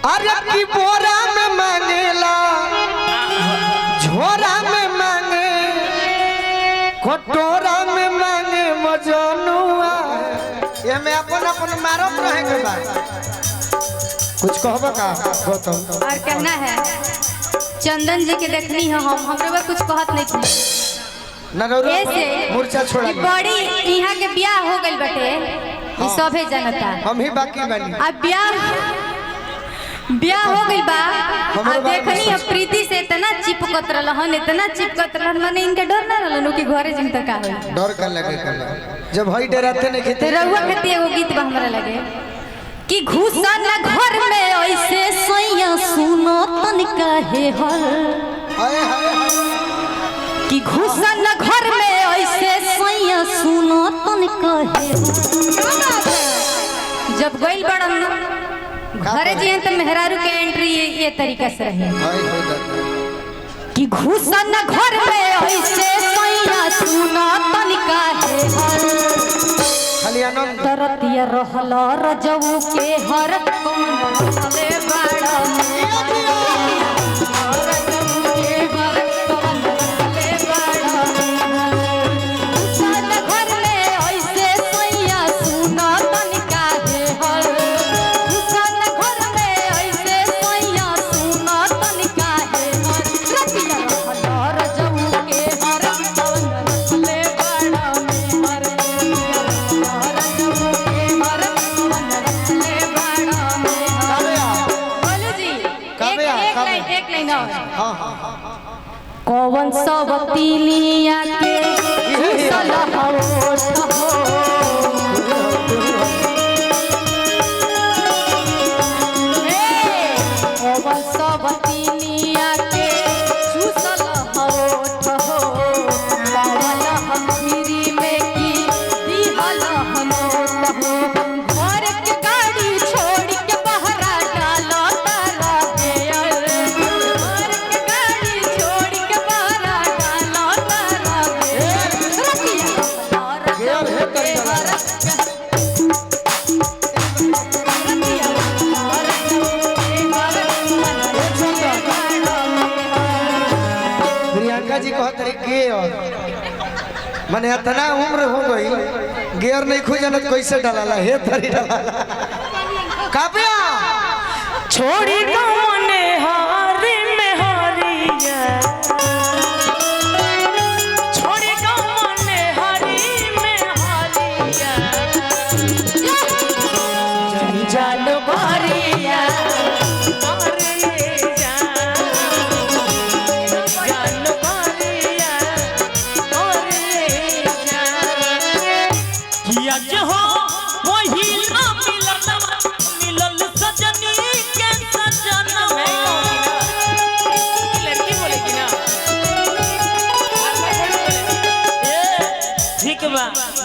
अरे की बोरा में मांगेला झोरा में मांगे कटोरा में मांगे मजनुआ ये में अपन अपन मारत रहे के बा कुछ कहबा का गौतम और कहना है चंदन जी के देखनी है हम हमरे बा कुछ कहत नहीं थी ऐसे मूर्छा छोड़ा बड़ी यहाँ के ब्याह हो गइल बटे ई सभे जनता हम ही बाकी बनी अब ब्याह हो गइल बा अब देखनी है प्रीति से इतना चिपकत रहलन इतना चिपकत रहलन माने इनके डर ना रहलन कि घरे जिन तक आवे डर कर लगे जब हई डराते नहीं खेते रउआ खेती एगो गीत बा हमरा लगे कि घुसा न घर में ऐसे सैया सुनो तनिका हे हर हाय हाय कि घुसा न घर में ऐसे सैया सुनो तनिका हे जब गइल बड़न घरे जियन त मेहरारू के एंट्री ये तरीका से रहे कि घुसा न घर में ऐसे सैया सुनो तनिका हे हर खाली आनंद तरतिया रहल रजऊ के हर कौन ले बाड़ा कौन सवतीलिया के सलहोट हो कौन सवतीलिया के चूसल होठ हो पावल हथीरी में की दिहल हनोट हो घर के गाड़ी छोड़ के बहरा डालो तारा गेयर घर के गाड़ी छोड़ के बहरा डालो तारा गेयर गेयर है प्रियंका जी कहत रही गेयर माने इतना उम्र हो गई गेयर नहीं खुजनत कैसे डाला हे तरी डाला काव्या छोड़ी दो मने हारी में हारिया छोड़ी दो मने हारी में हारिया जंजाल बारिया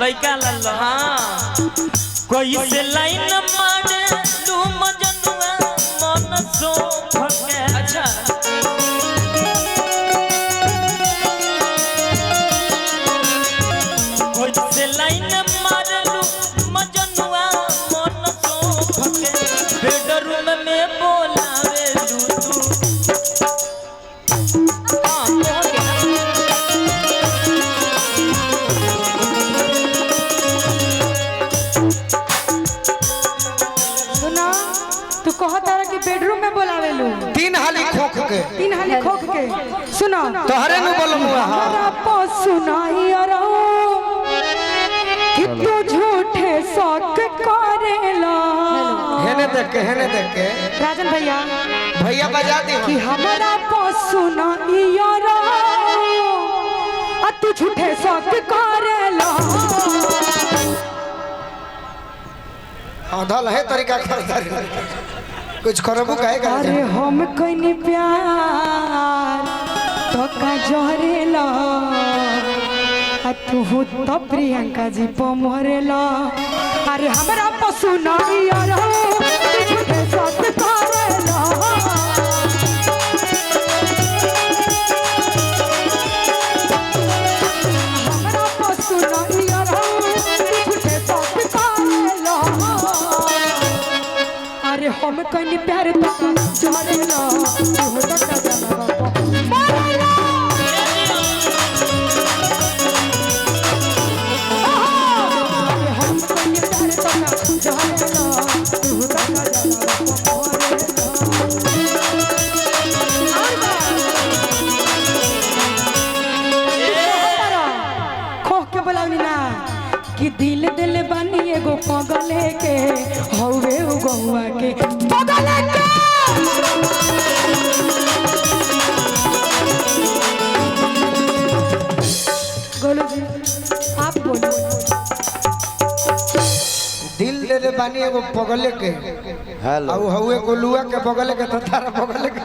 लइका लल्ल हाँ कोई से लाइन मारे तू मजनुआ मन सो भके अच्छा कोई से लाइन मारे तू मजनुआ मन सो भके बेडरूम में बोलावे तू हां तू कह तारा कि बेडरूम में बोलावे लू तीन हाली खोख के सुनो तोहरे नु बोलम हुआ हमरा सुनाई अरो कि तू झूठे शौक करेला हेने देख के राजन भैया भैया बजा दी कि हमरा सुनाई अरो आ तू झूठे शौक करेला आधा है तरीका कर कुछ करबो कहेगा अरे हम कइनी प्यार तो का जहरेला आ तू तो प्रियंका जी प मरेला अरे हमरा पशु नहीं यार झूठे साथ करेला हमरा पशु नहीं यार झूठे साथ करेला अरे हम कहीं प्यार तो झरेला तू तका जनवा मरेला हम कहीं प्यार तका झरेला तू तका जनवा मरेला खोह के बोलावनी ना कि दिल दिल बनी एगो पगले के हवे उ गौआ के पगले के गोलू जी आप बोलो दिल दे दे बानी एगो पगले के हेलो और हउए गोलुआ के बगले के तो तारा बगले के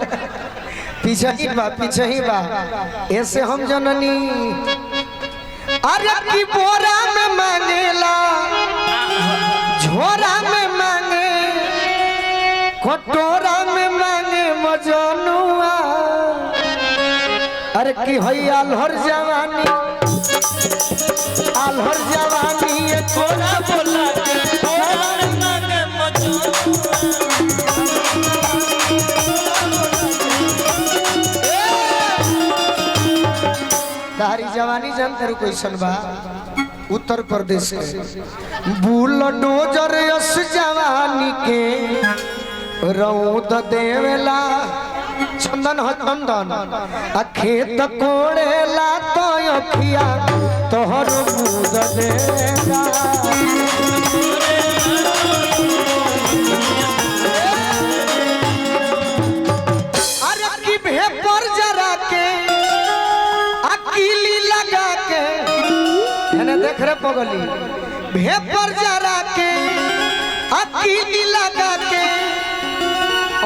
पीछे ही बा ऐसे हम जननी अरे की बोरा में मांगेला झोरा में मांगे कटोरा में मांगे मजनुआ अरे की हई आल्हर जवानी ये थोड़ा बोला के थोड़ा मांगे तारी जवानी जानते रहो कैसन बा उत्तर प्रदेश के बुलडोजर यस जवानी के रौद देवेला चंदन हो चंदन आ खेत कोड़ेला तो अखिया तोहर बूद देगा अरे की भेपर जरा के अकीली लगा के है देख रे पगली भेपर जरा के अकीली लगा के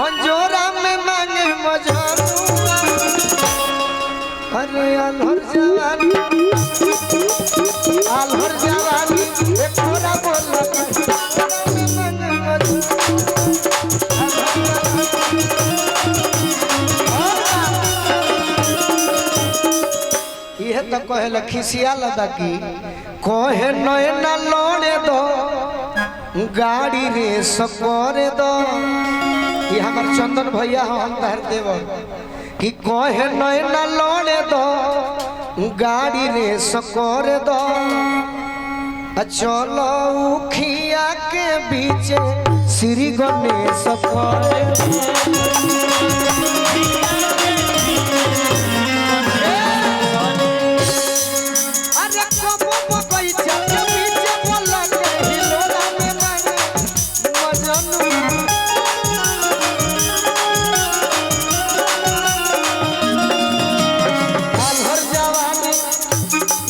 अंजोरा में मांगे मजनुआ अरे आल्हर जवानी एक थोड़ा बोला ये तो कहे खिसिया लगा कि कहे नैना लौड़े दो गाड़ी रेस करे दो ये हमार चंदन भैया हम धर देव कि कहे नैना लौड़े दो गाड़ी रेस करे दो चलो उखिया के बीच श्री गणेश करे अरे कबो मकई चल बीच बोला के हिलोरा में मांगे मजनुआ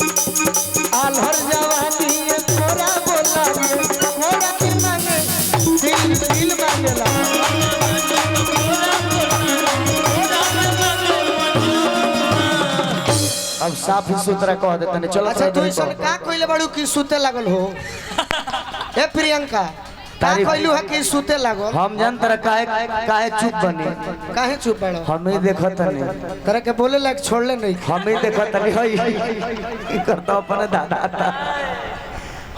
आल्हर जवानी ये थोड़ा बोला के थोड़ा के मांगे दिल मांगेला अब साफ सुथरा कह देते नहीं चलो अच्छा तू ऐसा का कोइले बड़ू की सुते लागल हो ए प्रियंका का तारीफ- कोइलू है कि सुते लागल हम जान तरह काहे काहे चुप बने काहे चुप बड़ो हम ही देखत नहीं तरह के बोले लायक छोड़ले नहीं हम ही देखत नहीं होई करता अपने दादा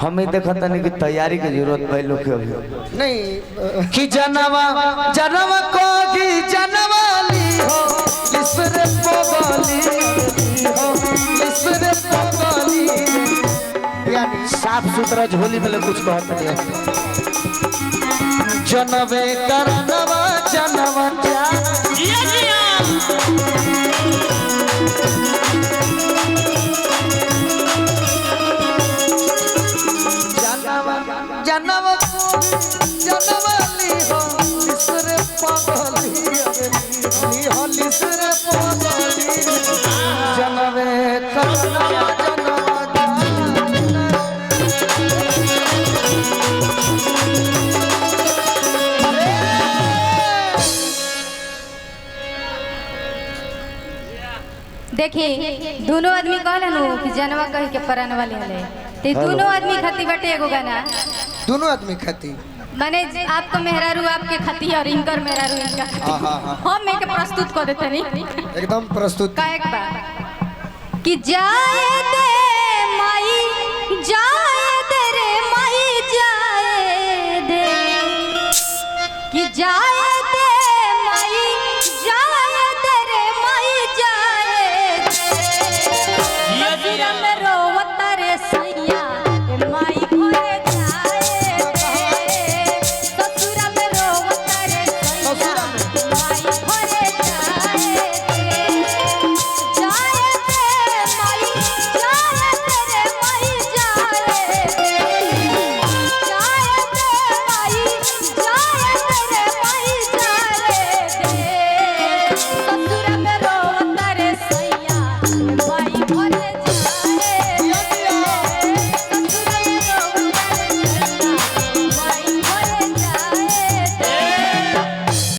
हम ही देखत नहीं कि तैयारी की जरूरत भाई लोग के अभी नहीं कि जनवा को की जनवाली हो इसरे पगली हो इसरे पगली यानी साफ सुथरा झोली में कुछ कहत नहीं है जनवे करनवा जनवा जा जिया जिया जनवा जनवाली हो इसरे पगली हो इसरे पगली जनवे करनवा देखिए दोनों आदमी कहले नु कि जनवा कह के परान वाले हले ते दोनों आदमी खाती बटे एगो गाना दोनों आदमी खाती माने आपको मेहरारू आपके खाती और इनकर मेहरारू इनका खाती हम एक प्रस्तुत कर देते नहीं एकदम प्रस्तुत का एक बार कि जाए दे